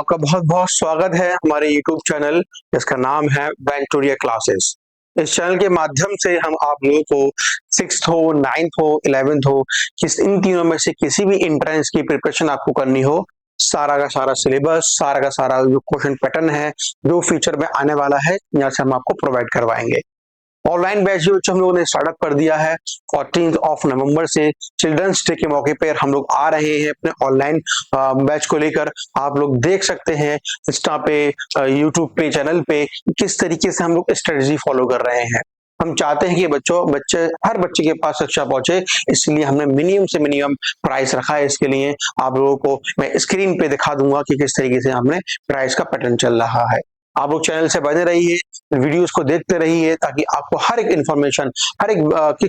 आपका बहुत बहुत स्वागत है हमारे YouTube चैनल जिसका नाम है वेंटोरिया क्लासेस। इस चैनल के माध्यम से हम आप लोगों को 6th हो, 9th हो, 11th हो, इन तीनों में से किसी भी एंट्रेंस की प्रिपरेशन आपको करनी हो, सारा का सारा सिलेबस, सारा का सारा जो क्वेश्चन पैटर्न है, जो फ्यूचर में आने वाला है, यहाँ से हम आपको प्रोवाइड करवाएंगे। ऑनलाइन बैच जो हम लोगों ने स्टार्टअप कर दिया है 14 नवंबर से चिल्ड्रंस डे के मौके पर हम लोग आ रहे हैं अपने ऑनलाइन बैच को लेकर। आप लोग देख सकते हैं इंस्टा पे, यूट्यूब पे, चैनल पे किस तरीके से हम लोग स्ट्रेटजी फॉलो कर रहे हैं। हम चाहते हैं कि हर बच्चे के पास शिक्षा पहुंचे, इसलिए हमने मिनिमम से मिनिमम प्राइस रखा है। इसके लिए आप लोगों को मैं स्क्रीन पे दिखा दूंगा कि किस तरीके से हमने प्राइस का पैटर्न चल रहा है। आप लोग चैनल से बने रहिए, वीडियोस को देखते रहिए ताकि आपको हर एक इन्फॉर्मेशन, हर एक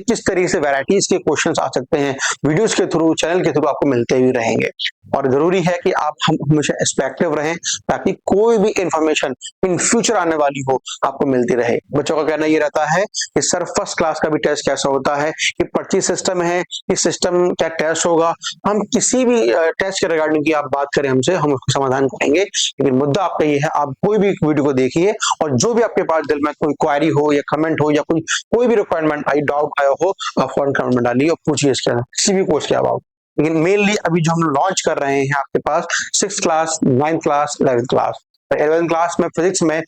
किस तरीके से वैरायटीज के क्वेश्चंस आ सकते हैं वीडियोस के थ्रू, चैनल के थ्रू आपको मिलते ही रहेंगे। और जरूरी है कि आप हम हमेशा एक्टिव रहें ताकि कोई भी इंफॉर्मेशन इन फ्यूचर आने वाली हो आपको मिलती रहे। बच्चों का कहना ये रहता है कि सर फर्स्ट क्लास का भी टेस्ट कैसा होता है, कि पर्ची सिस्टम है, इस सिस्टम क्या टेस्ट होगा। हम किसी भी टेस्ट के रिगार्डिंग की आप बात करें हमसे, हम उसको समाधान करेंगे, लेकिन मुद्दा आपका ये है आप कोई भी वीडियो को देखिए और जो भी आपके पास दिल में कोई क्वेरी हो या कमेंट हो या कोई भी रिक्वायरमेंट आई, डाउट आया हो, आप फौरन कमेंट में डालिए और पूछिए इसके अंदर किसी भी कोर्स के अबाउट। लेकिन मेनली अभी जो हम लॉन्च कर रहे हैं आपके पास 6th class, 9th class, 11th class. 11th class में फिजिक्स में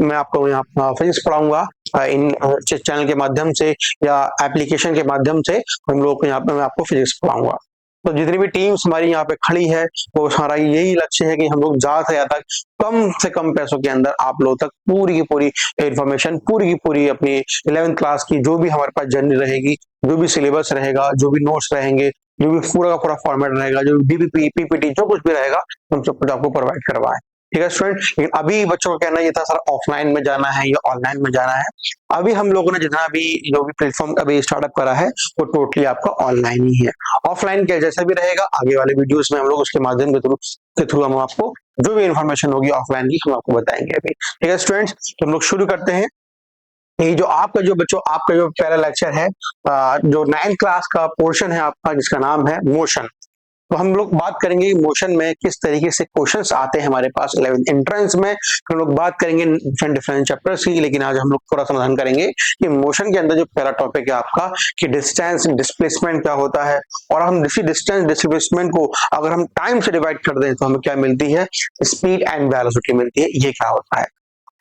मैं आपको यहाँ फिजिक्स पढ़ाऊंगा इन चैनल के माध्यम से या एप्लीकेशन के माध्यम से हम लोग यहाँ पे मैं आपको फिजिक्स पढ़ाऊंगा। तो जितनी भी टीम्स हमारी यहाँ पे खड़ी है वो हमारा यही लक्ष्य है कि हम लोग ज्यादा से ज्यादा कम से कम पैसों के अंदर आप लोगों तक पूरी की पूरी इंफॉर्मेशन, पूरी की पूरी अपनी 11th क्लास की जो भी हमारे पास जर्नी रहेगी, जो भी सिलेबस रहेगा, जो भी नोट्स रहेंगे, जो भी पूरा का पूरा फॉर्मेट रहेगा, जो डीबीपी, पीपीटी, जो कुछ भी रहेगा हम सब कुछ आपको प्रोवाइड करवाएं। ठीक है स्टूडेंट, लेकिन अभी बच्चों का कहना ये था सर ऑफलाइन में जाना है या ऑनलाइन में जाना है। अभी हम लोगों ने जितना भी जो भी प्लेटफॉर्म अभी स्टार्टअप करा है वो टोटली आपका ऑनलाइन ही है। ऑफलाइन के जैसा भी रहेगा आगे वाले वीडियोस में हम लोग उसके माध्यम के थ्रू हम आपको जो भी इंफॉर्मेशन होगी ऑफलाइन की हम आपको बताएंगे अभी। ठीक है स्टूडेंट्स, तो हम लोग शुरू करते हैं। ये जो आपका जो पहला लेक्चर है, जो 9th क्लास का पोर्शन है आपका जिसका नाम है मोशन। तो हम लोग बात करेंगे मोशन में किस तरीके से क्वेश्चंस आते हैं हमारे पास 11th एंट्रेंस में। हम लोग बात करेंगे डिफरेंट चैप्टर्स की, लेकिन आज हम लोग थोड़ा समाधान करेंगे कि मोशन के अंदर जो पहला टॉपिक है आपका कि डिस्टेंस डिस्प्लेसमेंट क्या होता है, और हम डिस्टेंस डिस्प्लेसमेंट को अगर हम टाइम से डिवाइड कर दें तो हमें क्या मिलती है, स्पीड एंड वेलोसिटी मिलती है। ये क्या होता है,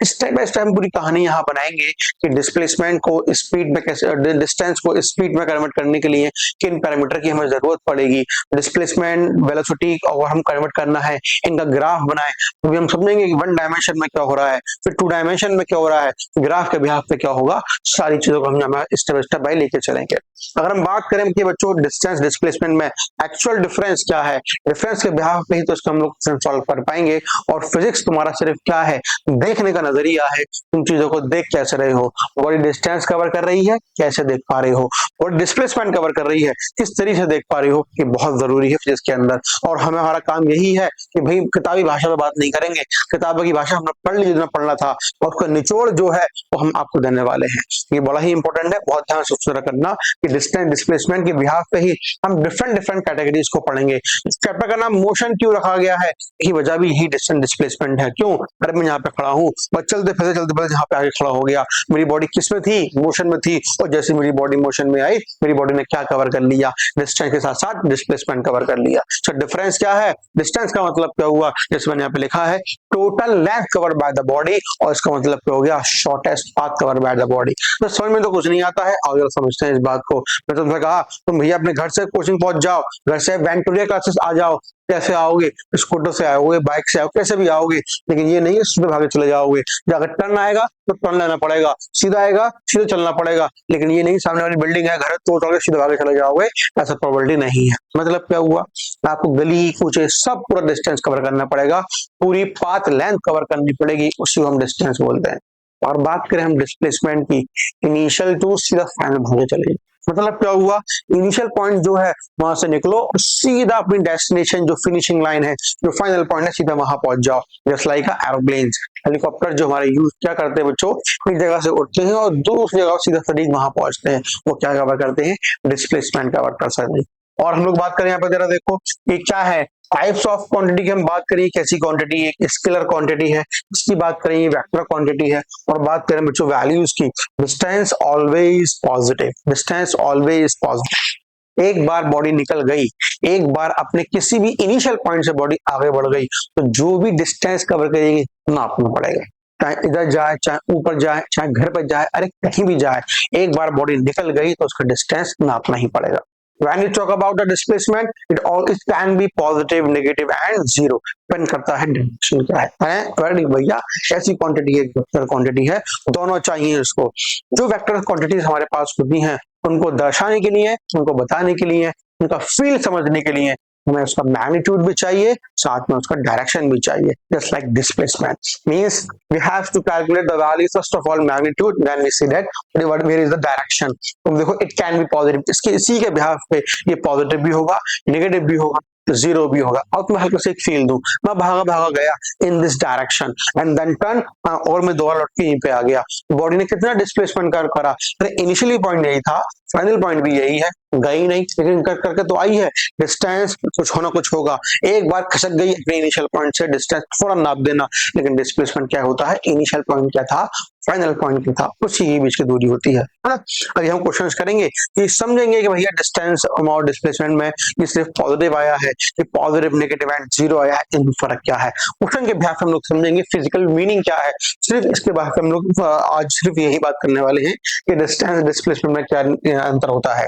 स्टेप बाय स्टेप पूरी कहानी यहाँ बनाएंगे कि डिस्प्लेसमेंट को स्पीड में कैसे, डिस्टेंस को स्पीड में कन्वर्ट करने के लिए किन पैरामीटर की हमें जरूरत पड़ेगी, डिस्प्लेसमेंट वेलोसिटी अगर हम कन्वर्ट करना है इनका ग्राफ बनाए तो भी हम समझेंगे कि 1 डायमेंशन में क्या हो रहा है, फिर 2 डायमेंशन में क्या हो रहा है, ग्राफ के बिहाफ पे क्या होगा। सारी चीजों को हम स्टेप स्टेप बाय लेके चलेंगे। अगर हम बात करें कि बच्चों डिस्टेंस डिस्प्लेसमेंट में एक्चुअल डिफरेंस क्या है, डिफरेंस के बिहाफ पे ही तो इसको हम लोग सॉल्व कर पाएंगे। और फिजिक्स तुम्हारा सिर्फ क्या है, देखने का नजरिया है, तुम चीजों को देख कैसे रहे हो, बॉडी डिस्टेंस कवर कर रही है कैसे देख पा रहे हो, और डिस्प्लेसमेंट कवर कर रही है किस तरीके से देख पा रही हो, ये बहुत जरूरी है फिजिक्स के अंदर। और हमारा काम यही है कि भाई किताबी भाषा में बात नहीं करेंगे, किताबों की भाषा हमने पढ़ ली जितना पढ़ना था और उसका निचोड़ जो है वो हम आपको देने वाले हैं। ये बड़ा ही इंपॉर्टेंट है, बहुत ध्यान से करना कि डिस्टेंस डिस्प्लेसमेंट के बिहाफ पे ही हम डिफरेंट कैटेगरीज को पढ़ेंगे। इस चैप्टर का नाम मोशन क्यों रखा गया है, यही वजह भी ही डिस्टेंस डिस्प्लेसमेंट है। क्यों, अरे मैं यहाँ पे खड़ा हूँ, चलते फिरते यहाँ पे आगे खड़ा हो गया, मेरी बॉडी किस में थी, मोशन में थी, और जैसे मेरी बॉडी मोशन में आई मेरी बॉडी ने क्या कवर कर लिया, डिस्टेंस के साथ साथ डिस्प्लेसमेंट कवर कर लिया। तो डिफरेंस क्या है, डिस्टेंस का मतलब क्या हुआ, जैसे मैंने यहाँ पे लिखा है total length cover by the body, और इसका मतलब क्या हो गया, shortest path cover by the body. तो समझ में तो कुछ नहीं आता है, और समझते हैं इस बात को। मैं तुमसे कहा तुम भैया अपने घर से कोचिंग पहुंच जाओ, घर से वेंटोरिया क्लासेस आ जाओ, कैसे आओगे, स्कूटर से आओगे, बाइक से आओ, कैसे भी आओगे, लेकिन ये नहीं है सीधे भागे चले जाओगे। अगर टर्न आएगा तो टर्न लेना पड़ेगा, सीधा आएगा सीधे चलना पड़ेगा, लेकिन ये नहीं सामने वाली बिल्डिंग है, घर तो चल के सीधे भागे चले जाओगे, ऐसा प्रोबेबिलिटी नहीं है। मतलब क्या हुआ, आपको गली कूचे सब पूरा डिस्टेंस कवर करना पड़ेगा, पूरी पाथ लेंथ कवर करनी पड़ेगी, उसी को हम डिस्टेंस बोलते हैं। और बात करें हम डिस्प्लेसमेंट की, इनिशियल टू सीधा फाइनल भागे चले, मतलब क्या हुआ, इनिशियल पॉइंट जो है वहां से निकलो और सीधा अपनी डेस्टिनेशन जो फिनिशिंग लाइन है, जो फाइनल पॉइंट है, सीधा वहां पहुंच जाओ। जस्ट लाइक एरोप्लेन, हेलीकॉप्टर जो हमारे यूज क्या करते हैं बच्चों, एक जगह से उठते हैं और दूसरी जगह सीधा सटीक वहां पहुंचते हैं, वो क्या कवर करते हैं, डिस्प्लेसमेंट कवर कर सकते हैं। और हम लोग बात करें यहाँ पे जरा देखो ये क्या है, टाइप्स ऑफ क्वांटिटी की हम बात करें, कैसी क्वांटिटी, एक स्केलर क्वांटिटी है, इसकी बात करें ये वेक्टर क्वांटिटी है। और बात करें बच्चों वैल्यूज की, distance always positive, distance always positive. एक बार बॉडी निकल गई, एक बार अपने किसी भी इनिशियल पॉइंट से बॉडी आगे बढ़ गई, तो जो भी डिस्टेंस कवर करेगी नापना पड़ेगा, चाहे इधर जाए, चाहे ऊपर जाए, चाहे घर पर जाए, अरे कहीं भी जाए, एक बार बॉडी निकल गई तो उसका डिस्टेंस नापना ही पड़ेगा। When you talk about the displacement, it can be positive, negative and zero, depend करता है डायरेक्शन क्या है। वेरी भैया ऐसी क्वांटिटी है, वेक्टर क्वांटिटी है, दोनों चाहिए इसको। जो वेक्टर क्वांटिटीज हमारे पास होती हैं उनको दर्शाने के लिए, उनको बताने के लिए, उनका फील्ड समझने के लिए हमें उसका मैग्नीट्यूड भी चाहिए, साथ में उसका डायरेक्शन भी चाहिए। Just like displacement means we have to calculate the value first of all magnitude, then we see that where is the direction. तुम देखो इट कैन बी पॉजिटिव, इसके इसी के बिहाफ पे ये पॉजिटिव भी होगा, नेगेटिव भी होगा, जीरो भी होगा। और मैं हल्का से एक फील दूं, मैं भागा भागा गया in this direction and then turn, और मैं दोबारा लौट के यहीं पे आ गया, बॉडी ने कितना डिस्प्लेसमेंट करा, इनिशियली पॉइंट यही था, फाइनल पॉइंट भी यही है, गई नहीं लेकिन कर करके तो आई है। डिस्टेंस कुछ होना कुछ होगा, एक बार खसक गई अपने इनिशियल पॉइंट से, डिस्टेंस थोड़ा नाप देना, लेकिन डिस्प्लेसमेंट क्या होता है, इनिशियल पॉइंट क्या था, फाइनल पॉइंट क्या था, उसी के बीच की दूरी होती है ना। अभी हम क्वेश्चंस करेंगे कि समझेंगे कि भैया डिस्टेंस और डिस्प्लेसमेंट में ये सिर्फ पॉजिटिव आया है, ये पॉजिटिव, नेगेटिव एंड जीरो आया है, इनमें फर्क क्या है। क्वेश्चन के बिहाफ हम लोग समझेंगे फिजिकल मीनिंग क्या है, सिर्फ इसके बाद हम लोग आज सिर्फ यही बात करने वाले हैं कि डिस्टेंस डिस्प्लेसमेंट में क्या अंतर होता है।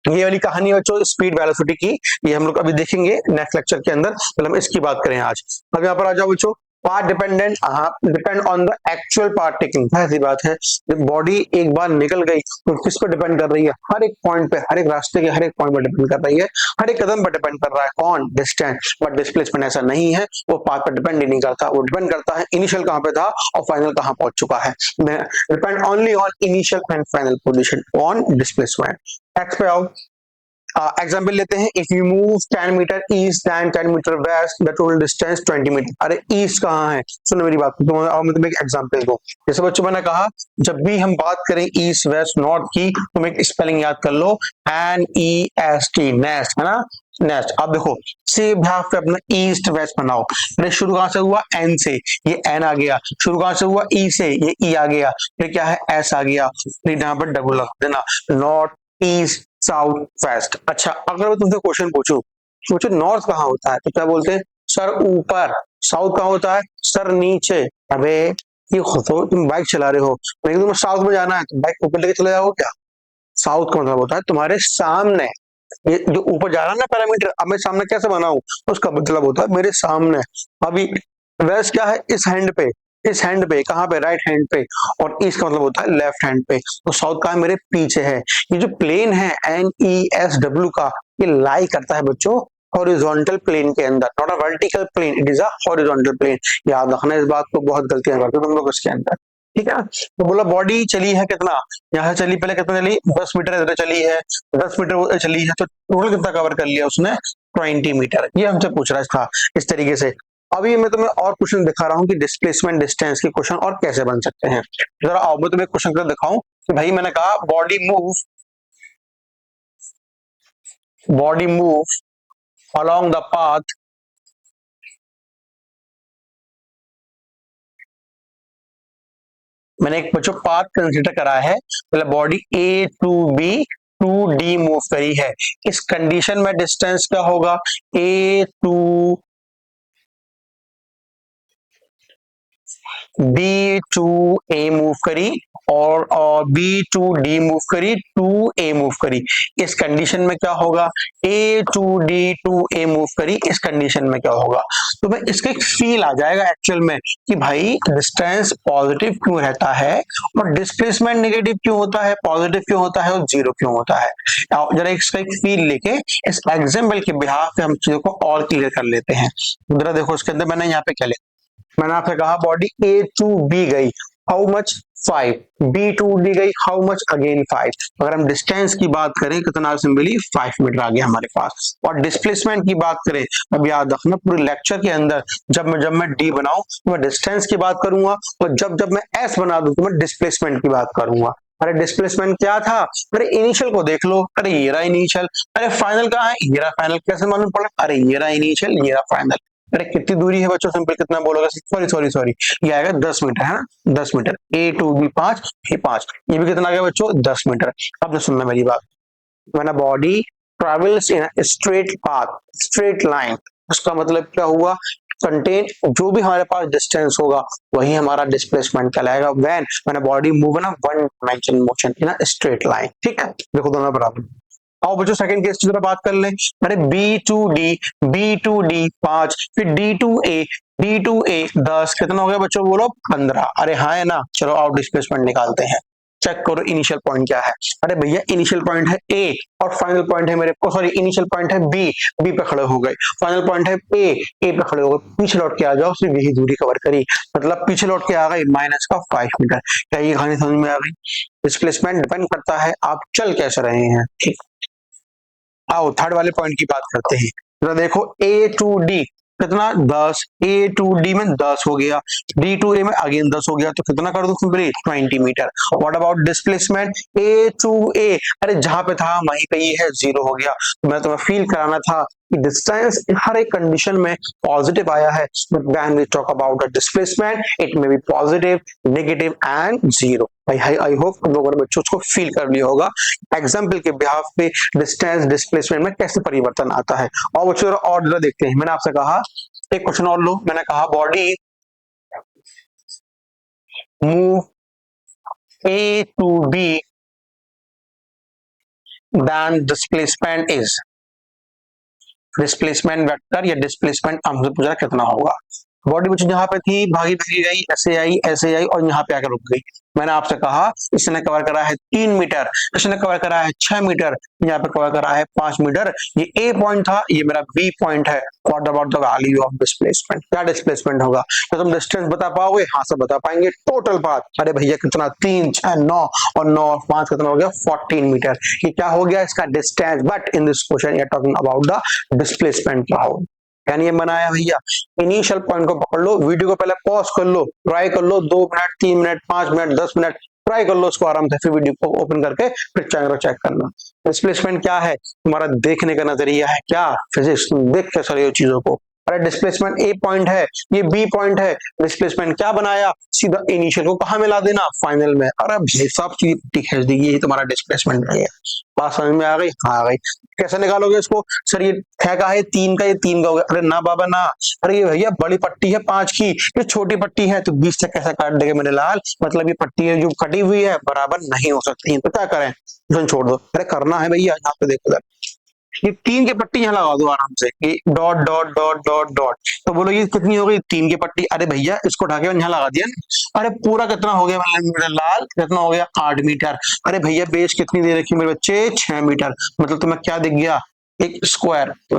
ये वाली कहानी बच्चों स्पीड वेलोसिटी की, ये हम लोग अभी देखेंगे नेक्स्ट लेक्चर के अंदर, पहले हम इसकी बात करें आज। अब यहाँ पर आ जाओ बच्चों, part dependent, depend on the actual part taking. ऐसी बात है जब बॉडी एक बार निकल गई तो किस पर डिपेंड कर रही है, हर एक पॉइंट पे, हर एक रास्ते के हर एक पॉइंट पर डिपेंड कर रही है, हर एक कदम पर डिपेंड कर रहा है, कौन, डिस्टेंस। बट डिस्प्लेसमेंट ऐसा नहीं है, वो पार्ट पर डिपेंड ही नहीं करता, वो डिपेंड करता है इनिशियल कहाँ पे था और फाइनल कहाँ पहुंच चुका है। Depend only on initial and final position on displacement. एक्स पे आओ, एग्जाम्पल लेते हैं, if you move 10 metre east and 10 metre west the total distance 20 metre. अरे ईस्ट कहाँ है, सुनो मेरी बात, तुम्हें एक एग्जाम्पल दो। जैसे बच्चों मैंने कहा जब भी हम बात करें ईस्ट वेस्ट नॉर्थ की, तुम एक स्पेलिंग याद कर लो, NEST, नेस्ट, है ना, नेक्स्ट। अब देखो से भाग पे अपना ईस्ट वेस्ट बनाओ, फिर शुरू कहां से हुआ, एन से, ये एन आ गया, शुरू कहां से हुआ, ई से, ये ई आ गया, फिर क्या है, एस आ गया, फिर यहाँ पर डबल लगा देना, नॉर्थ ईस्ट साउथ वेस्ट। अच्छा अगर मैं तुमसे क्वेश्चन पूछूं, सोचो नॉर्थ कहाँ होता है, तो क्या बोलते हैं, सर ऊपर, साउथ कहाँ होता है, सर नीचे। अबे ये तो तुम बाइक चला रहे हो, लेकिन तुम्हें साउथ में जाना है तो बाइक ऊपर लेके चले जाओ क्या। साउथ का मतलब होता है तुम्हारे सामने, ये जो ऊपर जा रहा है ना पैरामीटर, अब मैं सामने कैसे बनाऊं, उसका मतलब होता है मेरे सामने। अभी वेस्ट क्या है, इस हैंड पे, इस हैंड पे, कहाँ पे, राइट हैंड पे, और ईस्ट का मतलब होता है लेफ्ट हैंड पे। तो साउथ का है मेरे पीछे है। ये जो प्लेन है NESW का, ये लाई करता है बच्चों हॉरिजॉन्टल प्लेन के अंदर, not a vertical plane, it is a horizontal plane. याद रखना इस बात को, बहुत गलतियां करते हो तुम लोग इसके अंदर, ठीक है। तो बोला बॉडी चली है कितना, यहाँ चली, पहले कितना चली, 10 मीटर इधर चली है, 10 मीटर चली है, तो टोटल कितना कवर कर लिया उसने, 20 मीटर। ये हमसे पूछ रहा था इस तरीके से। अभी मैं तुम्हें और क्वेश्चन दिखा रहा हूँ कि डिस्प्लेसमेंट डिस्टेंस के क्वेश्चन और कैसे बन सकते हैं। जरा आओ मैं तुम्हें क्वेश्चन कर दिखाऊं कि भाई मैंने कहा body move along the path मैंने एक बच्चों पाथ कंसीडर करा है, मतलब body A to B to D move करी है। इस कंडीशन में डिस्टेंस क्या होगा, A to B to A move करी और B टू D मूव करी, टू A मूव करी। इस कंडीशन में क्या होगा, A to D to A move करी, इस कंडीशन में क्या होगा। तो मैं इसका एक फील आ जाएगा एक्चुअल में कि भाई डिस्टेंस पॉजिटिव क्यों रहता है और डिस्प्लेसमेंट नेगेटिव क्यों होता है, पॉजिटिव क्यों होता है और जीरो क्यों होता है। जरा इसका एक फील लेके इस एग्जाम्पल के बिहाफ पे हम चीजों को और क्लियर कर लेते हैं। जरा देखो इसके अंदर मैंने यहाँ पे क्या लिखा, मैंने आपसे कहा बॉडी A टू B गई, how much, 5, B to D गई, हाउ मच, अगेन 5। अगर हम डिस्टेंस की बात करें कितना सिंपली 5 मीटर आ गया हमारे पास। और डिस्प्लेसमेंट की बात करें, अब याद रखना पूरे लेक्चर के अंदर जब मैं D बनाऊं तो मैं डिस्टेंस की बात करूंगा, और जब मैं S बना दूं तो मैं डिस्प्लेसमेंट की बात करूंगा। अरे डिस्प्लेसमेंट क्या था, अरे इनिशियल को देख लो, अरे ये रहा इनिशियल, अरे फाइनल कहाँ है, ये रहा फाइनल, कैसे मालूम पड़ा, अरे ये रहा इनिशियल, ये रहा फाइनल। अरे कितनी दूरी है बच्चों, सिंपल कितना बोलोगे, सॉरी सॉरी सॉरी, ये आएगा 10 मीटर है ना, 10 मीटर, ए टू बी 5, ये 5, ये भी कितना आ गया बच्चों, 10 मीटर। अब तो सुनना मेरी बात, when a body travels in a straight path, straight line, उसका मतलब क्या हुआ, कंटेन जो भी हमारे पास डिस्टेंस होगा वही हमारा डिस्प्लेसमेंट कहलाएगा, when a body move in a one dimension motion in a straight line। ठीक है, देखो दोनों बराबर। आओ बच्चों सेकंड केस की तरह बात कर लें। अरे बी टू डी 5, फिर डी टू ए 10, कितना हो गया बच्चों बोलो 15। अरे हाँ है ना, चलो आओ डिस्प्लेसमेंट निकालते हैं। चेक करो इनिशियल पॉइंट क्या है। अरे भैया इनिशियल पॉइंट है ए और फाइनल पॉइंट है मेरे को, सॉरी इनिशियल पॉइंट है बी, बी पे खड़े हो गए, फाइनल पॉइंट है ए, ए पे खड़े हो गए, पीछे लौट के आ जाओ, सिर्फ यही दूरी कवर करी, मतलब पीछे लौट के आ गए माइनस का 5 मीटर। क्या ये कहानी समझ में आ गई? डिस्प्लेसमेंट डिपेंड करता है आप चल कैसे रहे हैं। ठीक, आओ थर्ड वाले पॉइंट की बात करते हैं। जरा देखो ए टू डी कितना 10, ए टू डी में 10 हो गया, डी टू ए में अगेन 10 हो गया, तो कितना कर दो simply 20 metre. What about displacement A to A, अरे जहां पे था वहीं पे ये है 0 हो गया। तो मैं तुम्हें फील कराना था कि डिस्टेंस हर एक कंडीशन में पॉजिटिव आया है, but when we talk about the displacement it may be positive, negative and 0। I hope तुम लोगों ने बच्चों को फील कर लिया होगा एग्जाम्पल के बिहाफ पे डिस्टेंस डिस्प्लेसमेंट में कैसे परिवर्तन आता है। और बच्चों और जरा देखते हैं, मैंने आपसे कहा एक क्वेश्चन और लो, मैंने कहा body move A to B then displacement is, displacement vector या डिस्प्लेसमेंट हमसे पूछा कितना होगा। बॉडी बच्चों जहां पे थी भागी भागी गई, ऐसे आई और यहाँ पे आकर रुक गई। मैंने आपसे कहा इसने कवर करा है 3 मीटर, इसने कवर करा है 6 मीटर, यहाँ पे कवर करा है 5 मीटर। ये ए पॉइंट था, ये मेरा बी पॉइंट है। What about the value of displacement, क्या डिस्प्लेसमेंट होगा? तो तुम डिस्टेंस बता पाओगे? हाँ सब बता पाएंगे। टोटल पाथ, अरे भैया कितना 3 6 9 और 9 और 5 कितना हो गया 14 मीटर। ये क्या हो गया इसका distance, but in this question you are talking about the displacement क्या होगा। क्या नियम बनाया भैया, इनिशियल पॉइंट को पकड़ लो, वीडियो को पहले पॉज कर लो, ट्राई कर लो 2 minute 3 minute 5 minute 10 minute, try कर लो उसको आराम से, फिर वीडियो को ओपन करके फिर चैनल चेक करना। डिस्प्लेसमेंट क्या है, तुम्हारा देखने का नजरिया है, क्या फिजिक्स, तुम देख कैसे रहे हो चीजों को। अरे डिस्प्लेसमेंट ए पॉइंट है, ये बी पॉइंट है, डिस्प्लेसमेंट क्या बनाया, सीधा इनिशियल को कहा मिला देना फाइनल में। अरे भाई साहब चीज खींच दी, यही तुम्हारा डिस्प्लेसमेंट है। बात समझ में आ गई? हाँ आ गई। कैसे निकालोगे इसको? सर ये 6 का है 3 का, ये 3 का हो गया। अरे ना बाबा ना, अरे ये भैया बड़ी पट्टी है 5 की, ये छोटी पट्टी है, तो 20 से कैसे काट देंगे मेरे लाल, मतलब ये पट्टी है जो कटी हुई है बराबर नहीं हो सकती है, तो क्या करें, छोड़ दो। अरे करना है भैया, यहाँ पे देखो ये 3 की पट्टी यहाँ लगा दो आराम से, ये dot dot dot dot dot, तो बोलो ये कितनी हो गई 3 की पट्टी। अरे भैया इसको ढाके यहाँ लगा दिया ना। अरे पूरा कितना हो गया मेरा लाल, कितना हो गया 8 मीटर। अरे भैया बेस कितनी दे रखी मेरे बच्चे 6 मीटर, मतलब तुम्हें क्या दिख गया, एक स्क्वायर, तो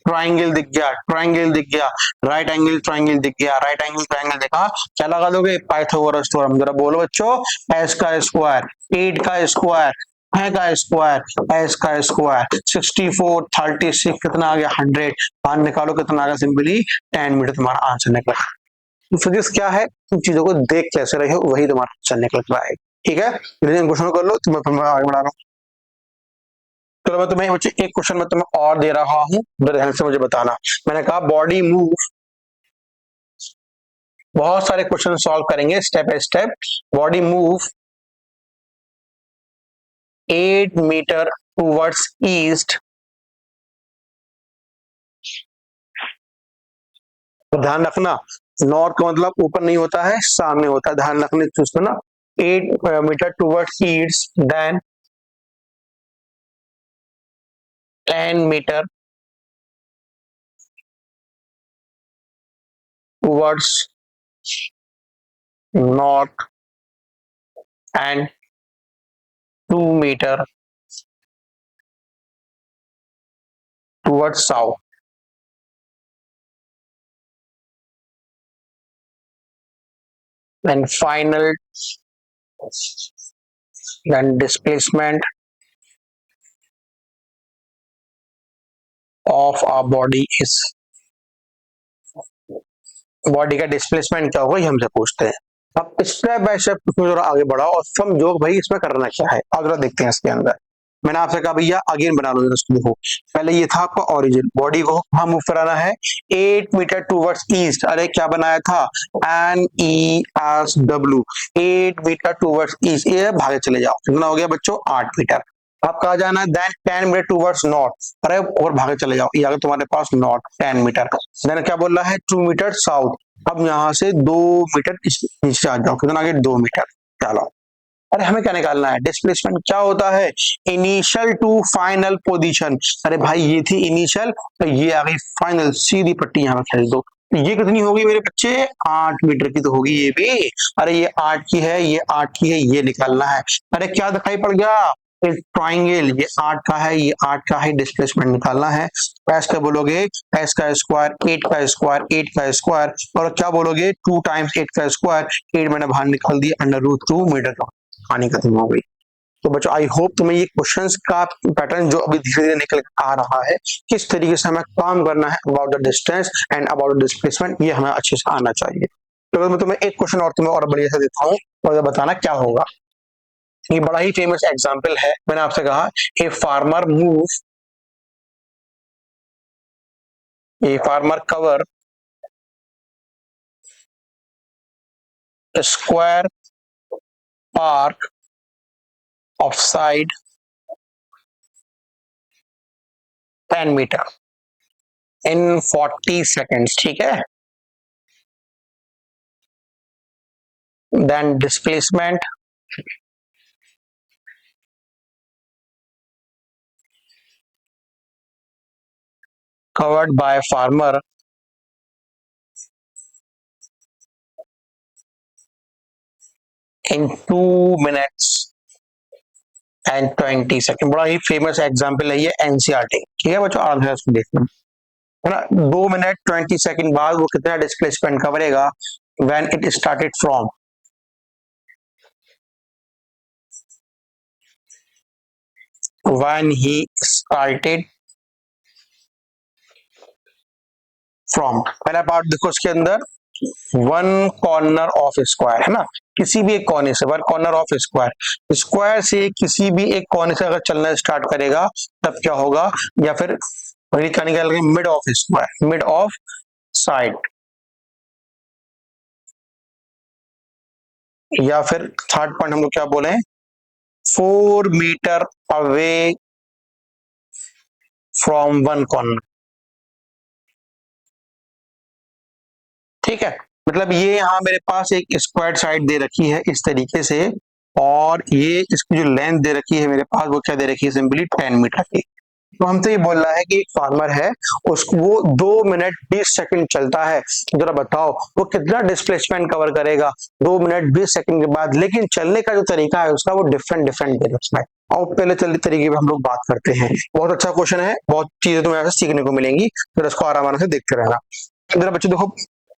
ट्राइंगल दिख गया, ट्राइंगल दिख गया, राइट एंगल ट्राइंगल दिख गया, राइट एंगल ट्राइंगल देखा, क्या लगा दोगे पाइथागोरस थ्योरम। जरा बोलो बच्चों, एस का स्क्वायर 8 का स्क्वायर है का स्क्वायर, एस का स्क्वायर 64 36 कितना आ गया 100, बाहर निकालो कितना आ गया सिंपली 10 मीटर, तुम्हारा आंसर निकला। तो फिजिक्स क्या है, तुम चीजों को देख कैसे रहे हो वही तुम्हारा आंसर निकल रहा है। ठीक है, क्वेश्चन कर लो, तुम्हें आगे बढ़ा रहा हूँ। चलो मैं तुम्हें बच्चे एक क्वेश्चन में तुम्हें और दे रहा हूँ, ध्यान से मुझे बताना। मैंने कहा बॉडी मूव, बहुत सारे क्वेश्चन सॉल्व करेंगे step by step. Body move 8 meter towards east, ध्यान रखना नॉर्थ का मतलब ऊपर नहीं होता है सामने होता है, ध्यान रखने चीज ना। 8 meter towards east, then 10 meter towards north and 2 meter towards south. And final, then displacement of our body is, body का डिस्प्लेसमेंट क्या होगा ये हमसे पूछते हैं। अब स्टेप बाय स्टेप इसमें जरा आगे बढ़ाओ और समझो भाई इसमें करना क्या है। अब जरा देखते हैं इसके अंदर। मैंने आपसे कहा भैया अगेन बना लो इसको। देखो पहले ये था आपका ओरिजिन, बॉडी को हम मूव कराना है 8 मीटर टूवर्ड्स ईस्ट। अरे क्या बनाया था, NESW, 8 मीटर टूवर्ड्स ईस्ट। ये भागे चले जाओ, कितना हो गया बच्चों, 8 मीटर। अब कहा जाना है देन 10 मीटर टूवर्ड्स नॉर्थ। अरे और भागे चले जाओ, ये आ गया तुम्हारे पास नॉर्थ 10 मीटर। देन क्या बोल रहा है 2 मीटर साउथ। अब यहाँ से 2 मीटर नीचे आ जाओ, कितना आगे 2 मीटर। चलो अरे हमें क्या निकालना है, डिस्प्लेसमेंट क्या होता है, इनिशियल टू फाइनल पोजीशन। अरे भाई ये थी इनिशियल, तो ये आ गई फाइनल, सीधी पट्टी यहाँ पे खींच दो। ये कितनी होगी मेरे बच्चे, 8 मीटर की तो होगी ये भी। अरे ये 8 की है, ये 8 की है, ये निकालना है। अरे क्या दिखाई पड़ गया, एक ट्राइंगल, ये 8 का है, ये 8 का है, डिस्प्लेसमेंट निकालना है। एस का बोलोगे एस का स्क्वायर, 8 का स्क्वायर, 8 का स्क्वायर, और क्या बोलोगे 2 टाइम्स 8 का स्क्वायर। 8 मैंने बाहर निकाल दिया, √2 मीटर का कहानी खत्म हो गई। तो बच्चों आई होप तुम्हें ये क्वेश्चंस का पैटर्न जो अभी धीरे धीरे निकल आ रहा है, किस तरीके से हमें काम करना है about the distance and about the displacement, ये हमें अच्छे से आना चाहिए। तो अगर मैं तुम्हें एक क्वेश्चन और तुम्हें और बढ़िया से देता हूँ और बताना क्या होगा। ये बड़ा ही फेमस एग्जाम्पल है, मैंने आपसे कहा a farmer move, a farmer cover square park of side 10 meter in 40 seconds, ठीक है। Then displacement covered by farmer in 2 minutes and 20 seconds। बड़ा ही फेमस एग्जांपल है ये, एनसीईआरटी, ठीक है बच्चों, आराम से इसको देखना है ना। 2 मिनट 20 सेकंड बाद वो कितना डिस्प्लेसमेंट करेगा, when it started from, when he started from. पहला पार्ट देखो इसके अंदर, वन कॉर्नर ऑफ स्क्वायर, है ना, किसी भी एक कोने से, one corner of square, square से किसी भी एक कोने से अगर चलना स्टार्ट करेगा तब क्या होगा, या फिर क्या निकाल रहे, mid of square, mid of side, या फिर थर्ड पॉइंट हम लोग क्या बोले, 4 meter away from one corner, ठीक है। मतलब ये यहाँ मेरे पास एक स्क्वायर साइड दे रखी है इस तरीके से, और ये इसकी जो लेंथ दे रखी है मेरे पास वो क्या दे रखी है, सिंपली 10 मीटर की। तो हमसे ये बोल रहा है कि एक फार्मर है, उसको वो 2 मिनट 20 सेकंड चलता है, जरा बताओ वो कितना डिस्प्लेसमेंट कवर करेगा 2 मिनट 20 सेकंड के बाद। लेकिन चलने का जो तरीका है उसका वो डिफरेंट डिफरेंट है उसमें, और पहले चलने तरीके पे हम लोग बात करते हैं। बहुत अच्छा क्वेश्चन है, बहुत चीजें तुम्हें ऐसे सीखने को मिलेंगी, फिर इसको आराम से देखते रहना। जरा बच्चों देखो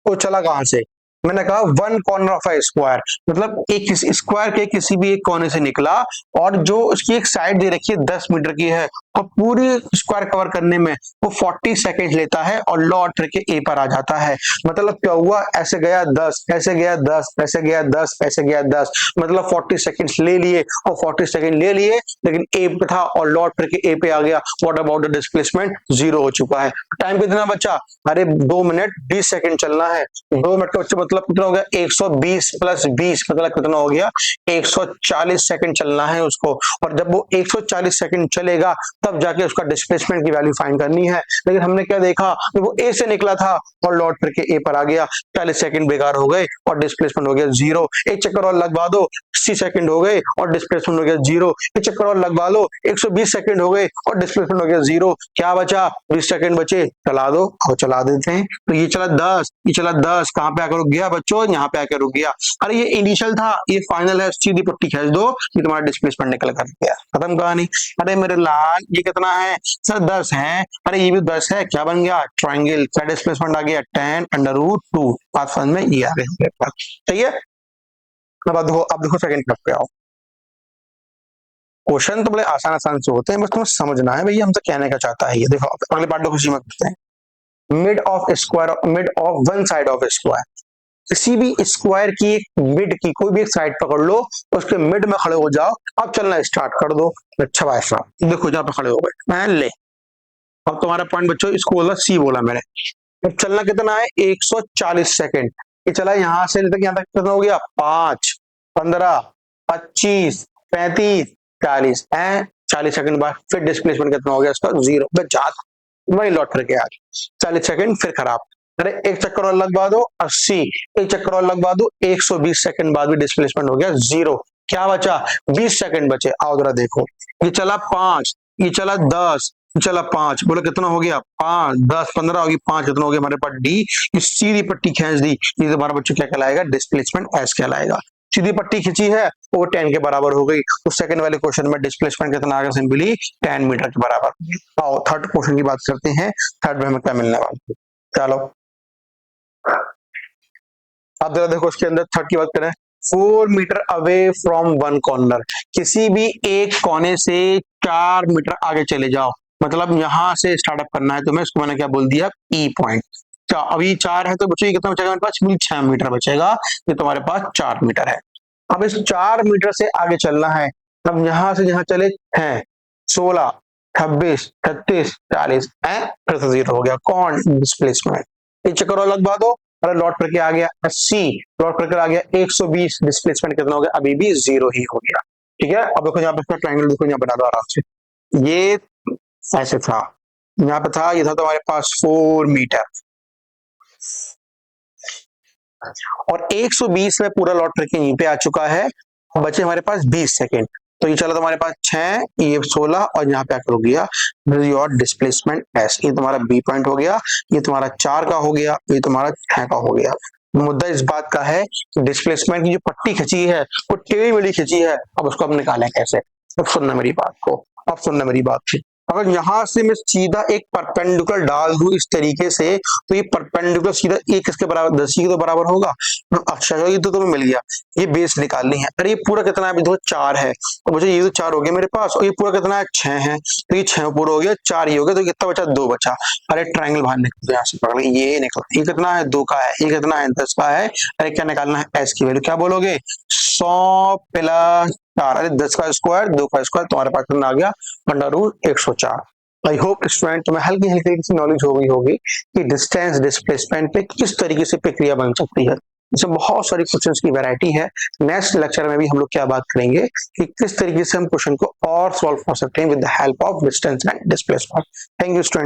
वो चला कहां से, मैंने कहा one corner of A square, मतलब एक स्क्वायर के किसी भी एक कोने से निकला, और जो उसकी एक साइड दे रखी है 10 मीटर की है, और पूरी स्क्वायर कवर करने में वो 40 सेकेंड लेता है और लौट करके ए पर आ जाता है। मतलब क्या हुआ, ऐसे गया 10, ऐसे गया 10, ऐसे गया 10, ऐसे गया 10, मतलब 40 सेकेंड ले लिए, और 40 सेकेंड ले लिए लेकिन ए पे था और लौट करके ए पे आ गया। व्हाट अबाउट द डिस्प्लेसमेंट, 0 हो चुका है। टाइम कितना बचा, अरे 2 मिनट 20 सेकेंड चलना है, 2 मिनट का बच्चे मतलब कितना हो गया, 120 प्लस 20 मतलब कितना हो गया, 140 सेकंड चलना है उसको। और जब वो 140 सेकंड चलेगा तब जाके उसका डिस्प्लेसमेंट की वैल्यू फाइंड करनी है। लेकिन हमने क्या देखा कि वो ए से निकला था और लौट करके ए पर आ गया, 40 सेकंड बेकार हो गए और डिस्प्लेसमेंट हो गया 0। एक चक्कर और लगवा दो, 60 सेकंड हो गए और डिस्प्लेसमेंट हो गया 0। एक चक्कर और लगवा लो, 120 सेकंड हो गए और डिस्प्लेसमेंट हो गया 0। क्या बचा, 20 सेकंड बचे, चला दो, और चला देते हैं। तो ये चला 10, ये चला 10, कहां पे आकर रुक गया बच्चों, यहाँ पे आकर रुक गया। अरे ये इनिशियल था, ये फाइनल है, सीधी पट्टी खींच दो, ये तुम्हारा डिस्प्लेसमेंट निकल कर गया, खत्म कहानी। अरे मेरे लाल ये कितना है सर, 10 है, अरे ये भी 10 है, क्या बन गया, ट्राइंगल, क्या डिस्प्लेसमेंट आ गया, 10√2। बात समझ में ये आ गई, सही है। अब देखो सेकंड क्लास पे आओ। क्वेश्चन तो बड़े आसान आसान से होते हैं, बस तुम्हें समझना है भैया हमसे कहने का चाहता है ये। देखो अगले पार्ट को खुशी में करते हैं, mid of square, mid of one side of square, किसी भी स्क्वायर की एक मिड की कोई भी एक साइड पकड़ लो, उसके मिड में खड़े हो जाओ, अब चलना स्टार्ट कर दो। अच्छा भाई साहब देखो जहाँ पे खड़े हो गए, मैं ले अब तुम्हारा पॉइंट बच्चों इसको बोला सी बोला मैंने। अब चलना कितना है 140 सेकंड। ये चला यहाँ से तक, यहाँ तक कितना हो गया 5, 15, 25, 35, 40 है। 40 सेकंड बाद फिर डिस्प्लेसमेंट कितना हो गया इसका 0। बस जात वही लौट करके आ गया। 40 सेकंड फिर खराब। अरे एक चक्कर और लगवा दो 80, एक चक्कर और लगवा दो 120 सेकंड बाद भी डिस्प्लेसमेंट हो गया 0। क्या बचा 20 सेकंड बचे। आओ जरा देखो, ये चला 5, ये चला 10, चला 5, बोलो कितना हो गया 5, 10, 15 होगी 5, कितना हो गया हमारे पास डी। ये सीधी पट्टी खींच दी, ये हमारा बच्चों क्या कहलाएगा डिस्प्लेसमेंट एस कहलाएगा। सीधी पट्टी खींची है वो 10 के बराबर हो गई। तो सेकंड वाले क्वेश्चन में डिस्प्लेसमेंट कितना आ गया सिंपली 10 मीटर के बराबर। आओ थर्ड क्वेश्चन की बात करते हैं, थर्ड में हमें क्या मिलने वाला है। चलो अब जरा देखो उसके अंदर थर्ड की बात करें। 4 meter away from one corner, किसी भी एक कोने से 4 मीटर आगे चले जाओ, मतलब यहां से स्टार्टअप करना है तुम्हें, इसको मैंने क्या बोल दिया ई पॉइंट। अभी 4 है तो बच्चों कितना बचेगा हमारे पास 6 मीटर बचेगा। ये तुम्हारे पास 4 मीटर है। अब इस 4 मीटर से आगे चलना है, अब यहां से जहां चले हैं 16, 26, 36, 40 है, फिर से 0 हो गया कौन डिस्प्लेसमेंट। एक चक्कर और लगवा दो, अरे लौट करके आ गया 80, लौट करके आ गया 120, डिस्प्लेसमेंट कितना हो गया अभी भी 0 ही हो गया। ठीक है अब देखो यहाँ पे इसका ट्रायंगल देखो, यहाँ बना दो आराम से। ये ऐसे था, यहाँ पे था, ये था तुम्हारे पास 4 मीटर और 120 में पूरा लौट करके यहीं पे आ चुका है। बचे हमारे पास 20 सेकेंड। तो ये चला तुम्हारे पास 6, ये 16 और यहाँ पे आकर रुक गया योर डिस्प्लेसमेंट एस। ये तुम्हारा बी पॉइंट हो गया, ये तुम्हारा 4 का हो गया, ये तुम्हारा 6 का हो गया। मुद्दा इस बात का है कि डिस्प्लेसमेंट की जो पट्टी खींची है वो टेढ़ी मेढ़ी खींची है, अब उसको हम निकालें कैसे। अब सुनना मेरी बात को, अब सुनना मेरी बात को। अगर यहां से मैं सीधा एक परपेंडिकुलर डाल दूं इस तरीके से, तो ये परपेंडिकुलर सीधा एक किसके बराबर 10 के तो बराबर होगा। अच्छा ये तो तुम्हें मिल गया। ये बेस निकालनी है। अरे ये पूरा कितना है अभी देखो 4 है, तो मुझे ये तो 4 हो गया मेरे पास, और ये पूरा कितना है 6 है, तो ये 6 पूरा हो गया 4 ही हो गया, तो कितना बचा 2 बचा। अरे ट्राइंगल बाहर निकल यहाँ से पकड़ ये निकल, ये कितना है 2 का है, ये कितना है 10 का है। अरे क्या निकालना है एस की वैल्यू, क्या बोलोगे 100 प्लस 4। अरे 10 का स्क्वायर 2 का स्क्वायर, तुम्हारे पास कितना आ गया √ 104। आई होप स्टूडेंट तुम्हें हल्की हल्की सी नॉलेज हो गई होगी कि डिस्टेंस डिस्प्लेसमेंट पे किस तरीके से प्रक्रिया बन सकती है। इसमें बहुत सारी क्वेश्चंस की वैरायटी है। नेक्स्ट लेक्चर में भी हम लोग क्या बात करेंगे कि किस तरीके से हम क्वेश्चन को और सॉल्व कर सकते हैं with the help of distance and displacement. Thank you students.